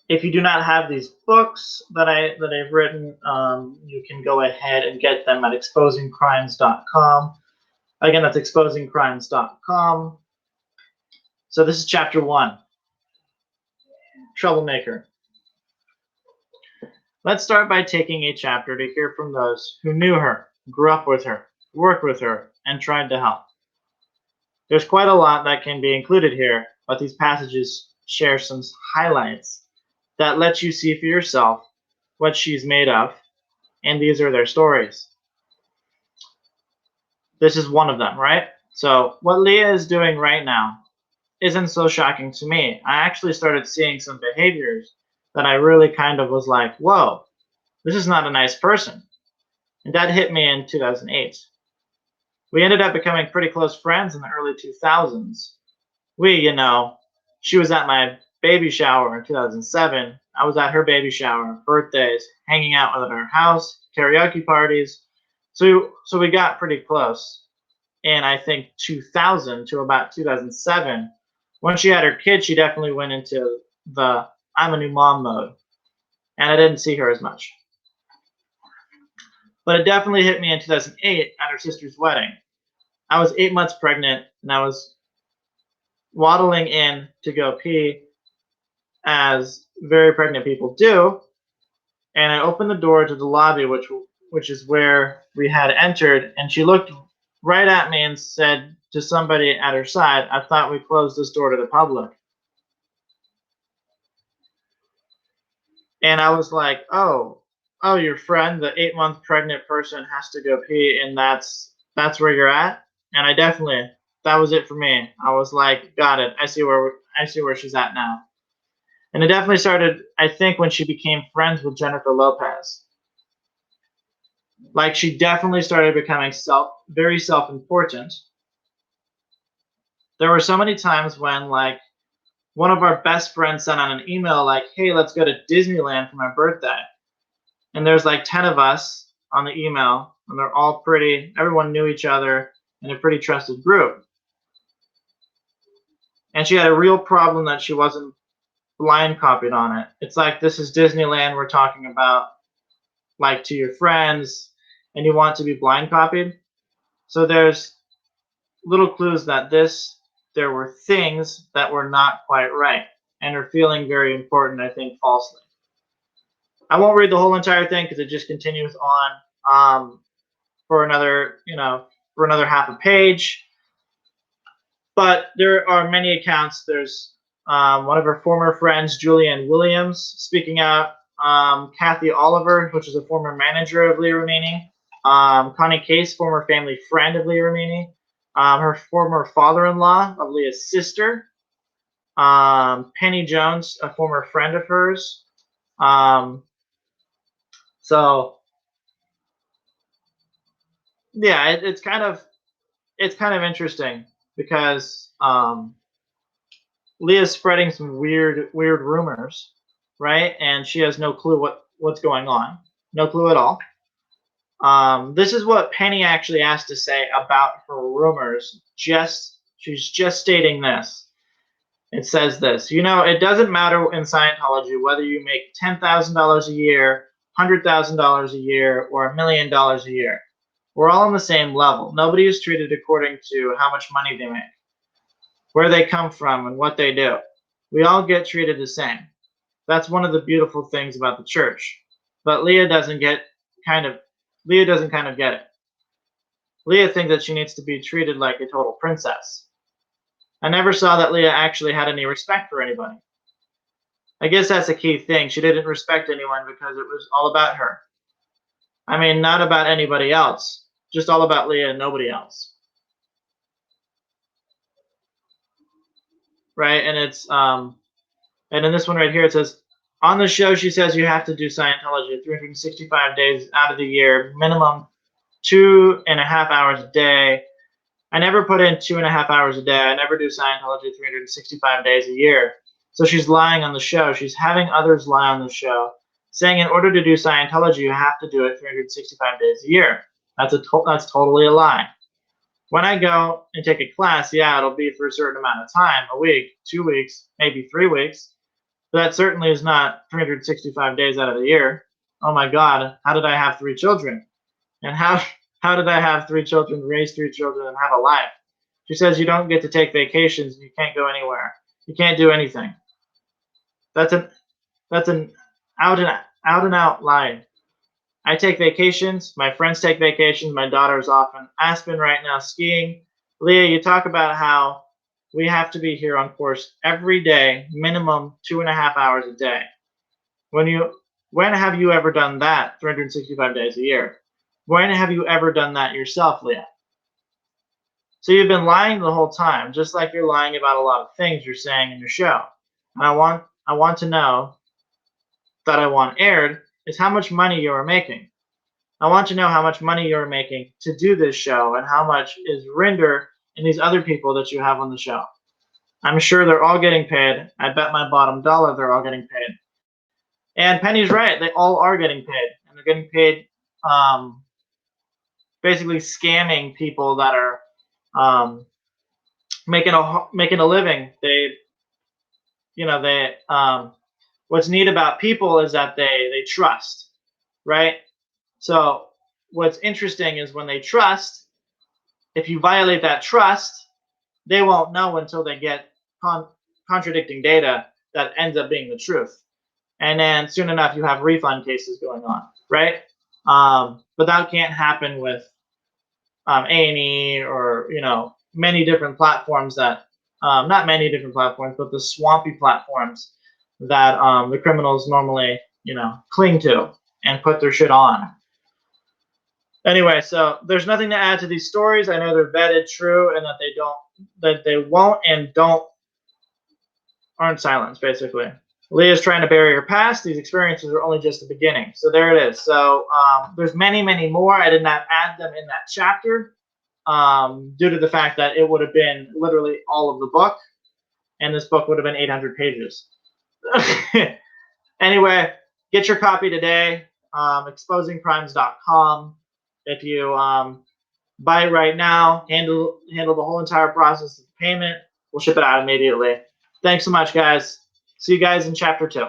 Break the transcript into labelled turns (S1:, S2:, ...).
S1: If you do not have these books that I've written, you can go ahead and get them at exposingcrimes.com. Again, that's exposingcrimes.com. So this is chapter 1, Troublemaker. Let's start by taking a chapter to hear from those who knew her, grew up with her, worked with her, and tried to help. There's quite a lot that can be included here, but these passages share some highlights that let you see for yourself what she's made of, and these are their stories. This is one of them, right? So what Leah is doing right now isn't so shocking to me. I actually started seeing some behaviors that I really kind of was like, whoa, this is not a nice person. And that hit me in 2008. We ended up becoming pretty close friends in the early 2000s. She was at my baby shower in 2007. I was at her baby shower, birthdays, hanging out at her house, karaoke parties. So we got pretty close. And I think 2000 to about 2007, when she had her kid, she definitely went into the I'm a new mom mode. And I didn't see her as much. But it definitely hit me in 2008 at her sister's wedding. I was 8 months pregnant, and I was waddling in to go pee, as very pregnant people do. And I opened the door to the lobby, which is where we had entered, and she looked right at me and said to somebody at her side, "I thought we closed this door to the public." And I was like, oh, your friend, the 8-month pregnant person, has to go pee, and that's where you're at. And that was it for me. I was like, got it. I see where she's at now. And it definitely started, I think, when she became friends with Jennifer Lopez. Like, she definitely started becoming very self-important. There were so many times when, like, one of our best friends sent out an email like, hey, let's go to Disneyland for my birthday. And there's like 10 of us on the email, and they're all everyone knew each other in a pretty trusted group. And she had a real problem that she wasn't blind copied on it. It's like, this is Disneyland we're talking about, like, to your friends, and you want to be blind copied. So there's little clues that there were things that were not quite right, and are feeling very important, I think, falsely. I won't read the whole entire thing because it just continues on for another half a page. But there are many accounts. There's one of her former friends, Julianne Williams, speaking out. Kathy Oliver, which is a former manager of Leah Remini. Connie Case, former family friend of Leah Remini. Her former father-in-law of Leah's sister. Penny Jones, a former friend of hers. So yeah, it's kind of interesting because Leah's spreading some weird rumors, right? And she has no clue what's going on, no clue at all. This is what Penny actually has to say about her rumors. She's just stating this. It says this: it doesn't matter in Scientology whether you make $10,000 a year, $100,000 a year, or $1 million a year. We're all on the same level. Nobody is treated according to how much money they make, where they come from, and what they do. We all get treated the same. That's one of the beautiful things about the church. But Leah doesn't kind of get it. Leah thinks that she needs to be treated like a total princess. I never saw that Leah actually had any respect for anybody. I guess that's a key thing. She didn't respect anyone because it was all about her. I mean, not about anybody else, just all about Leah and nobody else. Right? And it's and in this one right here, it says, on the show, she says you have to do Scientology 365 days out of the year, minimum 2.5 hours a day. I never put in 2.5 hours a day. I never do Scientology 365 days a year. So she's lying on the show. She's having others lie on the show, saying in order to do Scientology, you have to do it 365 days a year. That's totally a lie. When I go and take a class, yeah, it'll be for a certain amount of time, a week, 2 weeks, maybe 3 weeks. But that certainly is not 365 days out of the year. Oh my God, how did I have 3 children? And how did I have 3 children, raise 3 children, and have a life? She says you don't get to take vacations and you can't go anywhere. You can't do anything. That's an out and out lie. I take vacations. My friends take vacations. My daughter's off in Aspen right now skiing. Leah, you talk about how we have to be here on course every day, minimum 2.5 hours a day. When have you ever done that 365 days a year? When have you ever done that yourself, Leah? So you've been lying the whole time, just like you're lying about a lot of things you're saying in your show. And I want to know that I want aired is how much money you are making. I want to know how much money you're making to do this show and how much is Rinder and these other people that you have on the show. I'm sure they're all getting paid. I bet my bottom dollar they're all getting paid. And Penny's right. They all are getting paid. And they're getting paid basically scamming people that are making a living. What's neat about people is that they trust, right? So what's interesting is when they trust, if you violate that trust, they won't know until they get contradicting data that ends up being the truth. And then soon enough, you have refund cases going on, right? But that can't happen with A&E or, many different platforms that, not many different platforms, but the swampy platforms that the criminals normally, cling to and put their shit on. Anyway, so there's nothing to add to these stories. I know they're vetted, true, and that they won't and aren't silenced, basically. Leah's trying to bury her past. These experiences are only just the beginning. So there it is. So there's many, many more. I did not add them in that chapter due to the fact that it would have been literally all of the book, and this book would have been 800 pages. Anyway, get your copy today, exposingcrimes.com. If you buy it right now, handle the whole entire process of payment, we'll ship it out immediately. Thanks so much, guys. See you guys in chapter 2.